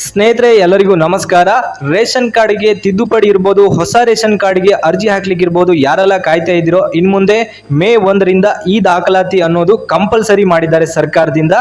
ಸ್ನೇಹಿತರೆ ಎಲ್ಲರಿಗೂ ನಮಸ್ಕಾರ. ರೇಷನ್ ಕಾರ್ಡ್ಗೆ ತಿದ್ದುಪಡಿ ಇರ್ಬೋದು, ಹೊಸ ರೇಷನ್ ಕಾರ್ಡ್ಗೆ ಅರ್ಜಿ ಹಾಕ್ಲಿಕ್ಕೆ ಇರ್ಬೋದು, ಯಾರೆಲ್ಲ ಕಾಯ್ತಾ ಇದ್ದೀರೋ ಇನ್ನು ಮುಂದೆ ಮೇ 1ರಿಂದ ಈ ದಾಖಲಾತಿ ಅನ್ನೋದು ಕಂಪಲ್ಸರಿ ಮಾಡಿದ್ದಾರೆ ಸರ್ಕಾರದಿಂದ.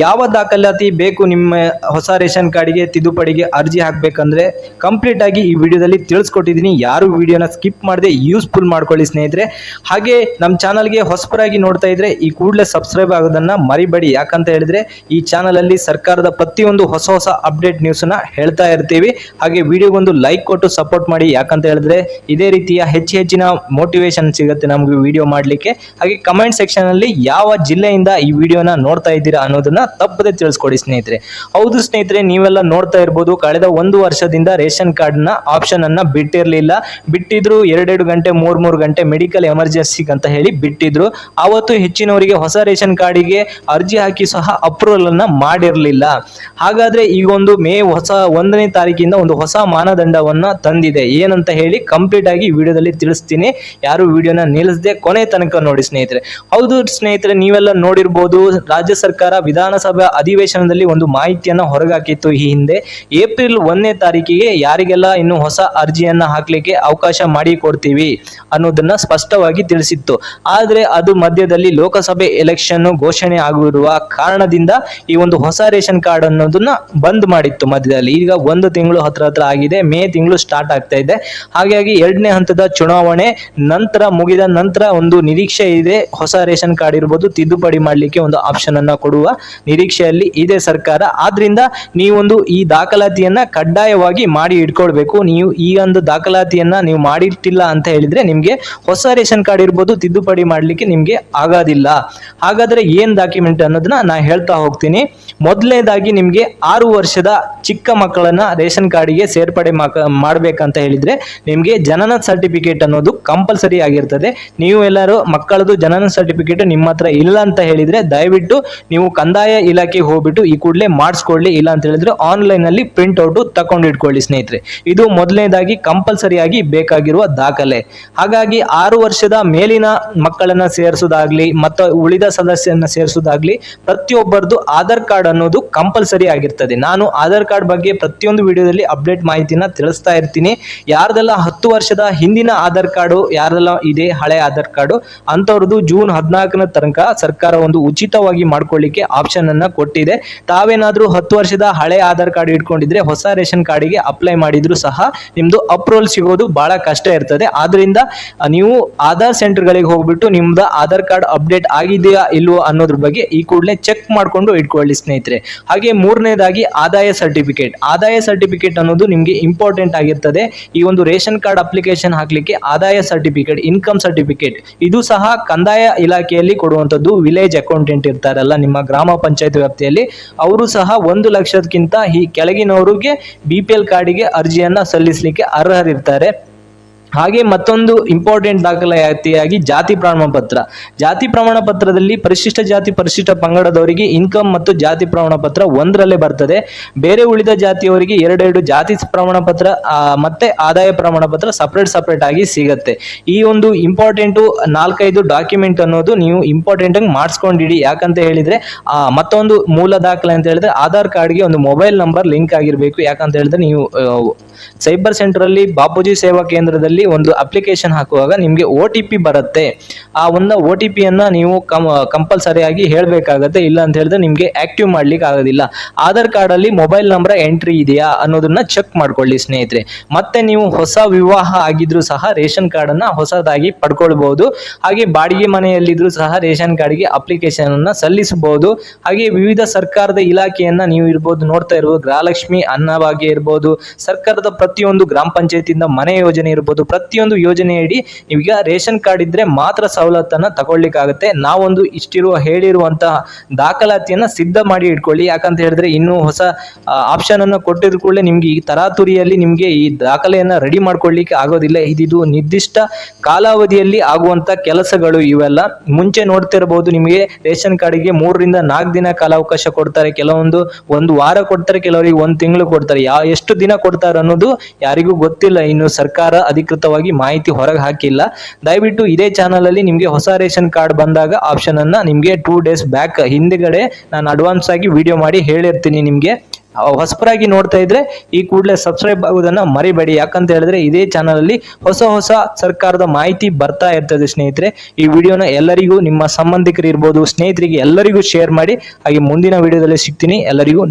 ಯಾವ ದಾಖಲಾತಿ ಬೇಕು ನಿಮ್ಮ ಹೊಸ ರೇಷನ್ ಕಾರ್ಡ್ಗೆ ತಿದ್ದುಪಡಿಗೆ ಅರ್ಜಿ ಹಾಕಬೇಕಂದ್ರೆ ಕಂಪ್ಲೀಟ್ ಆಗಿ ಈ ವಿಡಿಯೋದಲ್ಲಿ ತಿಳಿಸ್ಕೊಟ್ಟಿದ್ದೀನಿ. ಯಾರು ವಿಡಿಯೋನ ಸ್ಕಿಪ್ ಮಾಡದೆ ಯೂಸ್ಫುಲ್ ಮಾಡ್ಕೊಳ್ಳಿ ಸ್ನೇಹಿತರೆ. ಹಾಗೆ ನಮ್ಮ ಚಾನಲ್ಗೆ ಹೊಸಬರಾಗಿ ನೋಡ್ತಾ ಇದ್ರೆ ಈ ಕೂಡಲೇ ಸಬ್ಸ್ಕ್ರೈಬ್ ಆಗೋದನ್ನ ಮರಿಬೇಡಿ. ಯಾಕಂತ ಹೇಳಿದ್ರೆ ಈ ಚಾನಲ್ ಅಲ್ಲಿ ಸರ್ಕಾರದ ಪ್ರತಿಯೊಂದು ಹೊಸ ಅಪ್ಡೇಟ್ ನ್ಯೂಸ್ ನ ಹೇಳ್ತಾ ಇರ್ತೀವಿ. ಹಾಗೆ ವಿಡಿಯೋಗೊಂದು ಲೈಕ್ ಕೊಟ್ಟು ಸಪೋರ್ಟ್ ಮಾಡಿ. ಯಾಕಂತ ಹೇಳಿದ್ರೆ ಇದೇ ರೀತಿಯ ಹೆಚ್ಚಿನ ಮೋಟಿವೇಶನ್ ಸಿಗುತ್ತೆ ನಮ್ಗೆ ವಿಡಿಯೋ ಮಾಡ್ಲಿಕ್ಕೆ. ಹಾಗೆ ಕಮೆಂಟ್ ಸೆಕ್ಷನ್ ಅಲ್ಲಿ ಯಾವ ಜಿಲ್ಲೆಯಿಂದ ಈ ವಿಡಿಯೋನ ನೋಡ್ತಾ ಇದ್ದೀರಾ ಅನ್ನೋದನ್ನ ತಪ್ಪದೆ ತಿಳಿಸ್ಕೊಡಿ ಸ್ನೇಹಿತರೆ. ಹೌದು ಸ್ನೇಹಿತರೆ, ನೀವೆಲ್ಲ ನೋಡ್ತಾ ಇರ್ಬೋದು, ಕಳೆದ 1 ವರ್ಷದಿಂದ ರೇಷನ್ ಕಾರ್ಡ್ ನ ಆಪ್ಷನ್ ಅನ್ನ ಬಿಟ್ಟಿರ್ಲಿಲ್ಲ. ಬಿಟ್ಟಿದ್ರು 2 ಗಂಟೆ 3 ಗಂಟೆ ಮೆಡಿಕಲ್ ಎಮರ್ಜೆನ್ಸಿ ಅಂತ ಹೇಳಿ ಬಿಟ್ಟಿದ್ರು. ಅವತ್ತು ಹೆಚ್ಚಿನವರಿಗೆ ಹೊಸ ರೇಷನ್ ಕಾರ್ಡಿಗೆ ಅರ್ಜಿ ಹಾಕಿ ಸಹ ಅಪ್ರೂವಲ್ ಅನ್ನ ಮಾಡಿರ್ಲಿಲ್ಲ. ಹಾಗಾದ್ರೆ ಈಗ ಒಂದು ಮೇ 1ನೇ ತಾರೀಕಿಂದ ಒಂದು ಹೊಸ ಮಾನದಂಡವನ್ನ ತಂದಿದೆ. ಏನಂತ ಹೇಳಿ ಕಂಪ್ಲೀಟ್ ಆಗಿ ವಿಡಿಯೋದಲ್ಲಿ ತಿಳಿಸ್ತೀನಿ. ಯಾರು ವಿಡಿಯೋನ ನಿಲ್ಲಿಸದೆ ಕೊನೆ ತನಕ ನೋಡಿ ಸ್ನೇಹಿತರೆ. ಹೌದು ಸ್ನೇಹಿತರೆ, ನೀವೆಲ್ಲ ನೋಡಿರ್ಬೋದು, ರಾಜ್ಯ ಸರ್ಕಾರ ವಿಧಾನಸಭಾ ಅಧಿವೇಶನದಲ್ಲಿ ಒಂದು ಮಾಹಿತಿಯನ್ನ ಹೊರಗಾಕಿತ್ತು ಈ ಹಿಂದೆ. ಏಪ್ರಿಲ್ 1ನೇ ತಾರೀಕಿಗೆ ಯಾರಿಗೆಲ್ಲ ಇನ್ನು ಹೊಸ ಅರ್ಜಿಯನ್ನ ಹಾಕ್ಲಿಕ್ಕೆ ಅವಕಾಶ ಮಾಡಿ ಕೊಡ್ತೀವಿ ಅನ್ನೋದನ್ನ ಸ್ಪಷ್ಟವಾಗಿ ತಿಳಿಸಿತ್ತು. ಆದ್ರೆ ಅದು ಮಧ್ಯದಲ್ಲಿ ಲೋಕಸಭೆ ಎಲೆಕ್ಷನ್ ಘೋಷಣೆ ಆಗಿರುವ ಕಾರಣದಿಂದ ಈ ಒಂದು ಹೊಸ ರೇಷನ್ ಕಾರ್ಡ್ ಅನ್ನೋದನ್ನ ಬಂದ್ ಮಾಡಿತ್ತು ಮಧ್ಯದಲ್ಲಿ. ಈಗ 1 ತಿಂಗಳು ಹತ್ರ ಆಗಿದೆ, ಮೇ ತಿಂಗಳು ಸ್ಟಾರ್ಟ್ ಆಗ್ತಾ ಇದೆ. ಹಾಗಾಗಿ 2ನೇ ಹಂತದ ಚುನಾವಣೆ ನಂತರ ಮುಗಿದ ನಂತರ ಒಂದು ನಿರೀಕ್ಷೆ ಇದೆ. ಹೊಸ ರೇಷನ್ ಕಾರ್ಡ್ ಇರ್ಬೋದು ತಿದ್ದುಪಡಿ ಮಾಡ್ಲಿಕ್ಕೆ ಒಂದು ಆಪ್ಷನ್ ಅನ್ನ ಕೊಡುವ ನಿರೀಕ್ಷೆಯಲ್ಲಿ ಇದೆ ಸರ್ಕಾರ. ಆದ್ರಿಂದ ನೀವೊಂದು ಈ ದಾಖಲಾತಿಯನ್ನ ಕಡ್ಡಾಯವಾಗಿ ಮಾಡಿ ಇಟ್ಕೊಳ್ಬೇಕು. ನೀವು ಈ ಒಂದು ದಾಖಲಾತಿಯನ್ನ ನೀವು ಮಾಡಿಟ್ಟಿಲ್ಲ ಅಂತ ಹೇಳಿದ್ರೆ ನಿಮ್ಗೆ ಹೊಸ ರೇಷನ್ ಕಾರ್ಡ್ ಇರ್ಬೋದು ತಿದ್ದುಪಡಿ ಮಾಡ್ಲಿಕ್ಕೆ ನಿಮ್ಗೆ ಆಗೋದಿಲ್ಲ. ಹಾಗಾದ್ರೆ ಏನ್ ಡಾಕ್ಯುಮೆಂಟ್ ಅನ್ನೋದನ್ನ ನಾ ಹೇಳ್ತಾ ಹೋಗ್ತೀನಿ. ಮೊದಲನೇದಾಗಿ ನಿಮ್ಗೆ 6 ವರ್ಷದ ಚಿಕ್ಕ ಮಕ್ಕಳನ್ನ ರೇಷನ್ ಕಾರ್ಡಿಗೆ ಸೇರ್ಪಡೆ ಮಾಡ್ಬೇಕಂತ ಹೇಳಿದ್ರೆ ನಿಮ್ಗೆ ಜನನ ಸರ್ಟಿಫಿಕೇಟ್ ಅನ್ನೋದು ಕಂಪಲ್ಸರಿ ಆಗಿರ್ತದೆ. ನೀವು ಎಲ್ಲರೂ ಮಕ್ಕಳದು ಜನನ ಸರ್ಟಿಫಿಕೇಟ್ ನಿಮ್ಮ ಹತ್ರ ಇಲ್ಲ ಅಂತ ಹೇಳಿದ್ರೆ ದಯವಿಟ್ಟು ನೀವು ಕಂದಾಯ ಇಲಾಖೆಗೆ ಹೋಗ್ಬಿಟ್ಟು ಈ ಕೂಡಲೇ ಮಾಡಿಸ್ಕೊಳ್ಳಿ. ಇಲ್ಲ ಅಂತ ಹೇಳಿದ್ರೆ ಆನ್ಲೈನ್ ಅಲ್ಲಿ ಪ್ರಿಂಟ್ ಔಟ್ ತಕೊಂಡು ಇಟ್ಕೊಳ್ಳಿ ಸ್ನೇಹಿತರೆ. ಇದು ಮೊದಲನೇದಾಗಿ ಕಂಪಲ್ಸರಿ ಆಗಿ ಬೇಕಾಗಿರುವ ದಾಖಲೆ. ಹಾಗಾಗಿ 6 ವರ್ಷದ ಮೇಲಿನ ಮಕ್ಕಳನ್ನ ಸೇರಿಸೋದಾಗ್ಲಿ ಮತ್ತು ಉಳಿದ ಸದಸ್ಯರನ್ನ ಸೇರಿಸೋದಾಗ್ಲಿ ಪ್ರತಿಯೊಬ್ಬರದು ಆಧಾರ್ ಕಾರ್ಡ್ ಅನ್ನೋದು ಕಂಪಲ್ಸರಿ ಆಗಿರ್ತದೆ. ನಾನು ಆಧಾರ್ ಕಾರ್ಡ್ ಬಗ್ಗೆ ಪ್ರತಿಯೊಂದು ವಿಡಿಯೋದಲ್ಲಿ ಅಪ್ಡೇಟ್ ಮಾಹಿತಿನ ತಿಳಿಸ್ತಾ ಇರ್ತೀನಿ. ಯಾರ್ದೆಲ್ಲ 10 ವರ್ಷದ ಹಿಂದಿನ ಆಧಾರ್ ಕಾರ್ಡು ಯಾರೆಲ್ಲ ಇದೆ ಹಳೆ ಆಧಾರ್ ಕಾರ್ಡು ಅಂತವ್ರದ್ದು ಜೂನ್ 14ನ ತನಕ ಸರ್ಕಾರ ಒಂದು ಉಚಿತವಾಗಿ ಮಾಡ್ಕೊಳ್ಳಿಕ್ಕೆ ಆಪ್ಷನ್ ಅನ್ನ ಕೊಟ್ಟಿದೆ. ತಾವೇನಾದ್ರೂ 10 ವರ್ಷದ ಹಳೆ ಆಧಾರ್ ಕಾರ್ಡ್ ಇಟ್ಕೊಂಡಿದ್ರೆ ಹೊಸ ರೇಷನ್ ಕಾರ್ಡಿಗೆ ಅಪ್ಲೈ ಮಾಡಿದ್ರು ಸಹ ನಿಮ್ದು ಅಪ್ರೂವಲ್ ಸಿಗೋದು ಬಹಳ ಕಷ್ಟ ಇರ್ತದೆ. ಆದ್ರಿಂದ ನೀವು ಆಧಾರ್ ಸೆಂಟರ್ ಗಳಿಗೆ ಹೋಗ್ಬಿಟ್ಟು ನಿಮ್ದು ಆಧಾರ್ ಕಾರ್ಡ್ ಅಪ್ಡೇಟ್ ಆಗಿದೆಯಾ ಇಲ್ವೋ ಅನ್ನೋದ್ರ ಬಗ್ಗೆ ಈ ಕೂಡಲೇ ಚೆಕ್ ಮಾಡ್ಕೊಂಡು ಇಟ್ಕೊಳ್ಳಿ ಸ್ನೇಹಿತರೆ. ಹಾಗೆ 3ನೇದಾಗಿ ಆದಾಯ ಸರ್ಟಿಫಿಕೇಟ್. ಆದಾಯ ಸರ್ಟಿಫಿಕೇಟ್ ಅನ್ನೋದು ನಿಮ್ಗೆ ಇಂಪಾರ್ಟೆಂಟ್ ಆಗಿರ್ತದೆ. ಈ ಒಂದು ರೇಷನ್ ಕಾರ್ಡ್ ಅಪ್ಲಿಕೇಶನ್ ಹಾಕ್ಲಿಕ್ಕೆ ಆದಾಯ ಸರ್ಟಿಫಿಕೇಟ್, ಇನ್ಕಮ್ ಸರ್ಟಿಫಿಕೇಟ್ ಇದು ಸಹ ಕಂದಾಯ ಇಲಾಖೆಯಲ್ಲಿ ಕೊಡುವಂತದ್ದು. ವಿಲೇಜ್ ಅಕೌಂಟೆಂಟ್ ಇರ್ತಾರಲ್ಲ ನಿಮ್ಮ ಗ್ರಾಮ ಪಂಚಾಯತ್ ವ್ಯಾಪ್ತಿಯಲ್ಲಿ, ಅವರು ಸಹ 1 ಲಕ್ಷಕ್ಕಿಂತ ಈ ಕೆಳಗಿನವರಿಗೆ BPL ಕಾರ್ಡಿಗೆ ಅರ್ಜಿಯನ್ನ ಸಲ್ಲಿಸಲಿಕ್ಕೆ ಅರ್ಹರಿರ್ತಾರೆ. ಹಾಗೆ ಮತ್ತೊಂದು ಇಂಪಾರ್ಟೆಂಟ್ ದಾಖಲಾತಿಯಾಗಿ ಜಾತಿ ಪ್ರಮಾಣ ಪತ್ರ. ಜಾತಿ ಪ್ರಮಾಣ ಪತ್ರದಲ್ಲಿ ಪರಿಶಿಷ್ಟ ಜಾತಿ ಪರಿಶಿಷ್ಟ ಪಂಗಡದವರಿಗೆ ಇನ್ಕಮ್ ಮತ್ತು ಜಾತಿ ಪ್ರಮಾಣ ಪತ್ರ ಒಂದರಲ್ಲೇ ಬರ್ತದೆ. ಬೇರೆ ಉಳಿದ ಜಾತಿಯವರಿಗೆ 2 ಜಾತಿ ಪ್ರಮಾಣ ಪತ್ರ ಮತ್ತೆ ಆದಾಯ ಪ್ರಮಾಣ ಪತ್ರ ಸಪರೇಟ್ ಆಗಿ ಸಿಗತ್ತೆ. ಈ ಒಂದು ಇಂಪಾರ್ಟೆಂಟ್ 4-5 ಡಾಕ್ಯುಮೆಂಟ್ ಅನ್ನೋದು ನೀವು ಇಂಪಾರ್ಟೆಂಟ್ ಆಗಿ ಮಾಡಿಸ್ಕೊಂಡಿಡಿ. ಯಾಕಂತ ಹೇಳಿದ್ರೆ ಮತ್ತೊಂದು ಮೂಲ ದಾಖಲೆ ಅಂತ ಹೇಳಿದ್ರೆ ಆಧಾರ್ ಕಾರ್ಡ್ಗೆ ಒಂದು ಮೊಬೈಲ್ ನಂಬರ್ ಲಿಂಕ್ ಆಗಿರ್ಬೇಕು. ಯಾಕಂತ ಹೇಳಿದ್ರೆ ನೀವು ಸೈಬರ್ ಸೆಂಟರ್ ಅಲ್ಲಿ ಬಾಪೂಜಿ ಸೇವಾ ಕೇಂದ್ರದಲ್ಲಿ ಒಂದು ಅಪ್ಲಿಕೇಶನ್ ಹಾಕುವಾಗ ನಿಮ್ಗೆ OTP ಬರುತ್ತೆ. ಆ ಒಂದು OTP ಅನ್ನ ನೀವು ಕಂಪಲ್ಸರಿ ಆಗಿ ಹೇಳ್ಬೇಕಾಗತ್ತೆ. ಇಲ್ಲ ಅಂತ ಹೇಳಿದ್ರೆ ನಿಮ್ಗೆ ಆಕ್ಟಿವ್ ಮಾಡ್ಲಿಕ್ಕೆ ಆಗೋದಿಲ್ಲ. ಆಧಾರ್ ಕಾರ್ಡ್ ಅಲ್ಲಿ ಮೊಬೈಲ್ ನಂಬರ್ ಎಂಟ್ರಿ ಇದೆಯಾ ಅನ್ನೋದನ್ನ ಚೆಕ್ ಮಾಡ್ಕೊಳ್ಳಿ ಸ್ನೇಹಿತರೆ. ಮತ್ತೆ ನೀವು ಹೊಸ ವಿವಾಹ ಆಗಿದ್ರು ಸಹ ರೇಷನ್ ಕಾರ್ಡ್ ಅನ್ನ ಹೊಸದಾಗಿ ಪಡ್ಕೊಳ್ಬಹುದು. ಹಾಗೆ ಬಾಡಿಗೆ ಮನೆಯಲ್ಲಿದ್ರು ಸಹ ರೇಷನ್ ಕಾರ್ಡ್ಗೆ ಅಪ್ಲಿಕೇಶನ್ ಅನ್ನ ಸಲ್ಲಿಸಬಹುದು. ಹಾಗೆ ವಿವಿಧ ಸರ್ಕಾರದ ಇಲಾಖೆಯನ್ನ ನೀವು ಇರ್ಬೋದು ನೋಡ್ತಾ ಇರ್ಬೋದು, ಗೃಹಲಕ್ಷ್ಮಿ ಅನ್ನಭಾಗ್ಯ ಇರ್ಬೋದು, ಸರ್ಕಾರದ ಪ್ರತಿಯೊಂದು ಗ್ರಾಮ ಪಂಚಾಯತಿಯಿಂದ ಮನೆ ಯೋಜನೆ ಇರ್ಬೋದು, ಪ್ರತಿಯೊಂದು ಯೋಜನೆಯಡಿ ಈಗ ರೇಷನ್ ಕಾರ್ಡ್ ಇದ್ರೆ ಮಾತ್ರ ಸವಲತ್ತನ್ನ ತಗೊಳ್ಳಿಕ್ಕಾಗತ್ತೆ. ನಾವೊಂದು ಹೇಳಿರುವಂತಹ ದಾಖಲಾತಿಯನ್ನ ಸಿದ್ಧ ಮಾಡಿ ಇಟ್ಕೊಳ್ಳಿ. ಯಾಕಂತ ಹೇಳಿದ್ರೆ ಇನ್ನು ಹೊಸ ಆಪ್ಷನ್ ಅನ್ನ ಕೊಟ್ಟಿದ್ರು ಕೂಡಲೇ ನಿಮ್ಗೆ ಈ ತರಾತುರಿಯಲ್ಲಿ ನಿಮ್ಗೆ ಈ ದಾಖಲೆಯನ್ನ ರೆಡಿ ಮಾಡ್ಕೊಳ್ಳಿಕ್ಕೆ ಆಗೋದಿಲ್ಲ. ಇದು ನಿರ್ದಿಷ್ಟ ಕಾಲಾವಧಿಯಲ್ಲಿ ಆಗುವಂತ ಕೆಲಸಗಳು ಇವೆಲ್ಲ. ಮುಂಚೆ ನೋಡ್ತಿರಬಹುದು, ನಿಮಗೆ ರೇಷನ್ ಕಾರ್ಡಿಗೆ 3ರಿಂದ 4 ದಿನ ಕಾಲಾವಕಾಶ ಕೊಡ್ತಾರೆ. ಕೆಲವೊಂದು 1 ವಾರ ಕೊಡ್ತಾರೆ, ಕೆಲವರಿಗೆ 1 ತಿಂಗಳು ಕೊಡ್ತಾರೆ. ಎಷ್ಟು ದಿನ ಕೊಡ್ತಾರೆ ಅನ್ನೋದು ಯಾರಿಗೂ ಗೊತ್ತಿಲ್ಲ. ಇನ್ನು ಸರ್ಕಾರ ಅಧಿಕೃತವಾಗಿ ಮಾಹಿತಿ ಹೊರಗೆ ಹಾಕಿಲ್ಲ. ದಯವಿಟ್ಟು ಇದೇ ಚಾನಲ್ ಅಲ್ಲಿ ನಿಮಗೆ ಹೊಸ ರೇಷನ್ ಕಾರ್ಡ್ ಬಂದಾಗ ಆಪ್ಷನ್ ಅನ್ನ ನಿಮಗೆ 2 ಡೇಸ್ ಬ್ಯಾಕ್ ಹಿಂದೆಗಡೆ ನಾನು ಅಡ್ವಾನ್ಸ್ ಆಗಿ ವಿಡಿಯೋ ಮಾಡಿ ಹೇಳಿರ್ತೀನಿ ನಿಮಗೆ. ಹೊಸಬರಾಗಿ ನೋಡ್ತಾ ಇದ್ರೆ ಈ ಕೂಡಲೇ ಸಬ್ಸ್ಕ್ರೈಬ್ ಆಗೋದನ್ನ ಮರಿಬೇಡಿ. ಯಾಕಂತ ಹೇಳಿದ್ರೆ ಇದೇ ಚಾನಲ್ ಅಲ್ಲಿ ಹೊಸ ಹೊಸ ಸರ್ಕಾರದ ಮಾಹಿತಿ ಬರ್ತಾ ಇರ್ತದೆ ಸ್ನೇಹಿತರೆ. ಈ ವಿಡಿಯೋನ ಎಲ್ಲರಿಗೂ, ನಿಮ್ಮ ಸಂಬಂಧಿಕರು ಇರ್ಬೋದು, ಸ್ನೇಹಿತರಿಗೆ ಎಲ್ಲರಿಗೂ ಶೇರ್ ಮಾಡಿ. ಹಾಗೆ ಮುಂದಿನ ವಿಡಿಯೋದಲ್ಲಿ ಸಿಗ್ತೀನಿ. ಎಲ್ಲರಿಗೂ